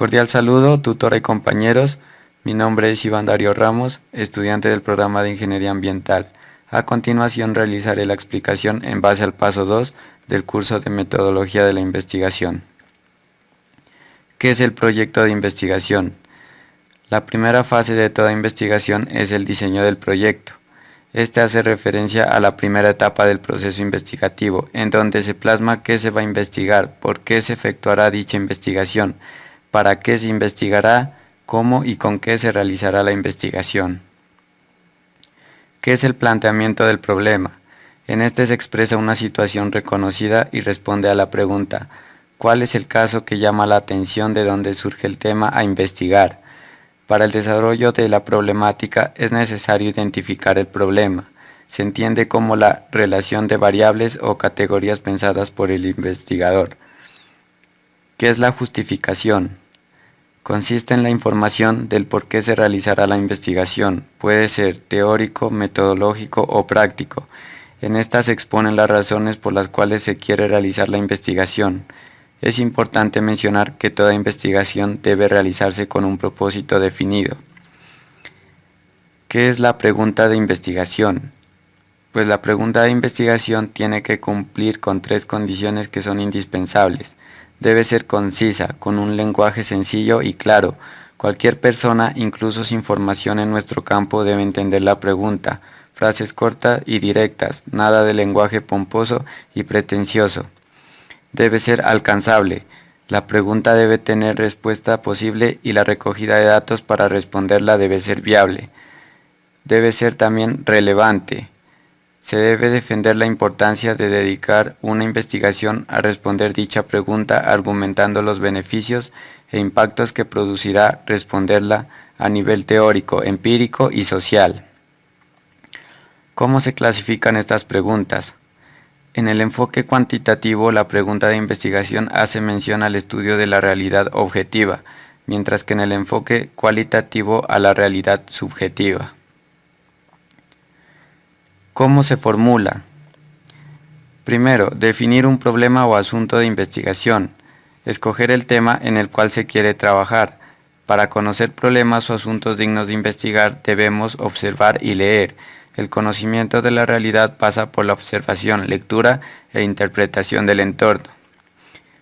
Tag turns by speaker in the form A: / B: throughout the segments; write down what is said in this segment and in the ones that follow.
A: Cordial saludo, tutora y compañeros. Mi nombre es Iván Darío Ramos, estudiante del programa de Ingeniería Ambiental. A continuación realizaré la explicación en base al paso 2 del curso de Metodología de la Investigación. ¿Qué es el proyecto de investigación? La primera fase de toda investigación es el diseño del proyecto. Este hace referencia a la primera etapa del proceso investigativo, en donde se plasma qué se va a investigar, por qué se efectuará dicha investigación, para qué se investigará, cómo y con qué se realizará la investigación. ¿Qué es el planteamiento del problema? En este se expresa una situación reconocida y responde a la pregunta: ¿cuál es el caso que llama la atención de donde surge el tema a investigar? Para el desarrollo de la problemática es necesario identificar el problema. Se entiende como la relación de variables o categorías pensadas por el investigador. ¿Qué es la justificación? Consiste en la información del por qué se realizará la investigación. Puede ser teórico, metodológico o práctico. En esta se exponen las razones por las cuales se quiere realizar la investigación. Es importante mencionar que toda investigación debe realizarse con un propósito definido. ¿Qué es la pregunta de investigación? Pues la pregunta de investigación tiene que cumplir con 3 condiciones que son indispensables. Debe ser concisa, con un lenguaje sencillo y claro. Cualquier persona, incluso sin formación en nuestro campo, debe entender la pregunta. Frases cortas y directas, nada de lenguaje pomposo y pretencioso. Debe ser alcanzable. La pregunta debe tener respuesta posible y la recogida de datos para responderla debe ser viable. Debe ser también relevante. Se debe defender la importancia de dedicar una investigación a responder dicha pregunta, argumentando los beneficios e impactos que producirá responderla a nivel teórico, empírico y social. ¿Cómo se clasifican estas preguntas? En el enfoque cuantitativo, la pregunta de investigación hace mención al estudio de la realidad objetiva, mientras que en el enfoque cualitativo a la realidad subjetiva. ¿Cómo se formula? Primero, definir un problema o asunto de investigación. Escoger el tema en el cual se quiere trabajar. Para conocer problemas o asuntos dignos de investigar, debemos observar y leer. El conocimiento de la realidad pasa por la observación, lectura e interpretación del entorno.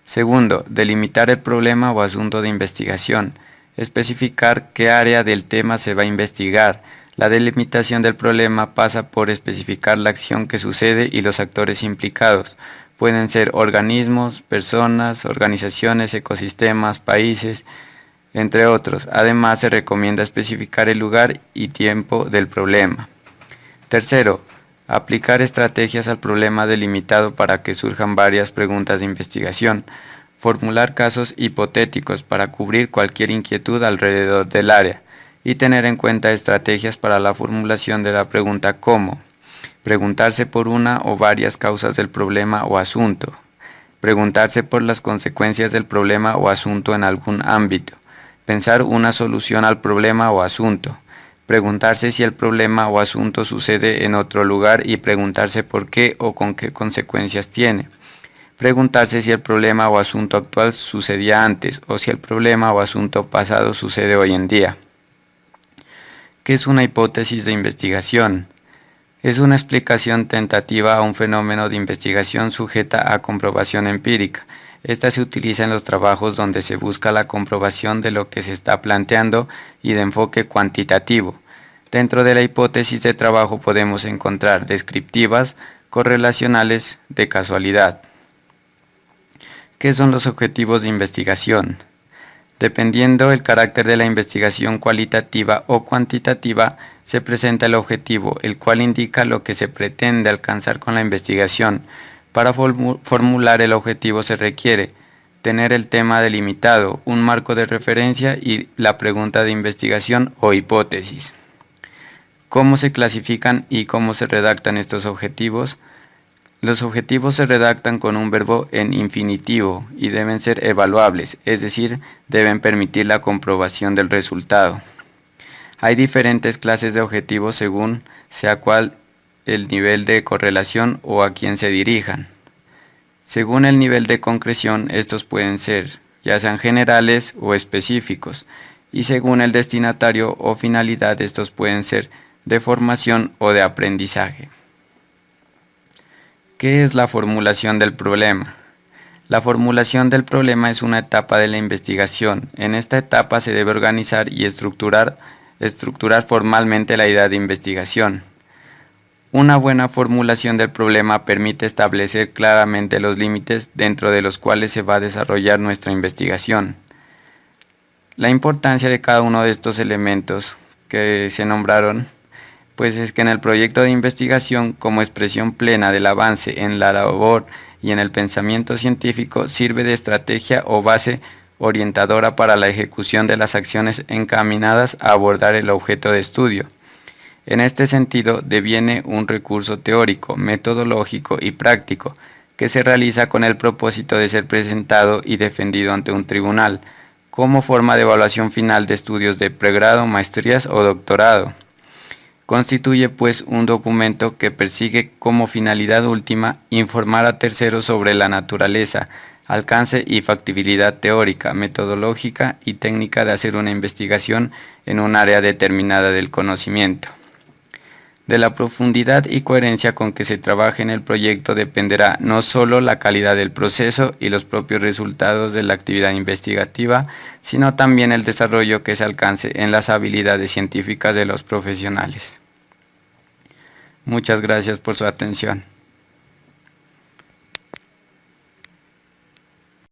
A: Segundo, delimitar el problema o asunto de investigación. Especificar qué área del tema se va a investigar. La delimitación del problema pasa por especificar la acción que sucede y los actores implicados. Pueden ser organismos, personas, organizaciones, ecosistemas, países, entre otros. Además, se recomienda especificar el lugar y tiempo del problema. Tercero, aplicar estrategias al problema delimitado para que surjan varias preguntas de investigación. Formular casos hipotéticos para cubrir cualquier inquietud alrededor del área. Y tener en cuenta estrategias para la formulación de la pregunta ¿cómo? Preguntarse por una o varias causas del problema o asunto. Preguntarse por las consecuencias del problema o asunto en algún ámbito. Pensar una solución al problema o asunto. Preguntarse si el problema o asunto sucede en otro lugar y preguntarse por qué o con qué consecuencias tiene. Preguntarse si el problema o asunto actual sucedía antes o si el problema o asunto pasado sucede hoy en día. ¿Qué es una hipótesis de investigación? Es una explicación tentativa a un fenómeno de investigación sujeta a comprobación empírica. Esta se utiliza en los trabajos donde se busca la comprobación de lo que se está planteando y de enfoque cuantitativo. Dentro de la hipótesis de trabajo podemos encontrar descriptivas, correlacionales, de casualidad. ¿Qué son los objetivos de investigación? Dependiendo del carácter de la investigación cualitativa o cuantitativa, se presenta el objetivo, el cual indica lo que se pretende alcanzar con la investigación. Para formular el objetivo se requiere tener el tema delimitado, un marco de referencia y la pregunta de investigación o hipótesis. ¿Cómo se clasifican y cómo se redactan estos objetivos? Los objetivos se redactan con un verbo en infinitivo y deben ser evaluables, es decir, deben permitir la comprobación del resultado. Hay diferentes clases de objetivos según sea cuál el nivel de correlación o a quién se dirijan. Según el nivel de concreción, estos pueden ser ya sean generales o específicos, y según el destinatario o finalidad estos pueden ser de formación o de aprendizaje. ¿Qué es la formulación del problema? La formulación del problema es una etapa de la investigación. En esta etapa se debe organizar y estructurar formalmente la idea de investigación. Una buena formulación del problema permite establecer claramente los límites dentro de los cuales se va a desarrollar nuestra investigación. La importancia de cada uno de estos elementos que se nombraron, pues es que en el proyecto de investigación, como expresión plena del avance en la labor y en el pensamiento científico, sirve de estrategia o base orientadora para la ejecución de las acciones encaminadas a abordar el objeto de estudio. En este sentido, deviene un recurso teórico, metodológico y práctico, que se realiza con el propósito de ser presentado y defendido ante un tribunal, como forma de evaluación final de estudios de pregrado, maestrías o doctorado. Constituye pues un documento que persigue como finalidad última informar a terceros sobre la naturaleza, alcance y factibilidad teórica, metodológica y técnica de hacer una investigación en un área determinada del conocimiento. De la profundidad y coherencia con que se trabaje en el proyecto dependerá no solo la calidad del proceso y los propios resultados de la actividad investigativa, sino también el desarrollo que se alcance en las habilidades científicas de los profesionales. Muchas gracias por su atención.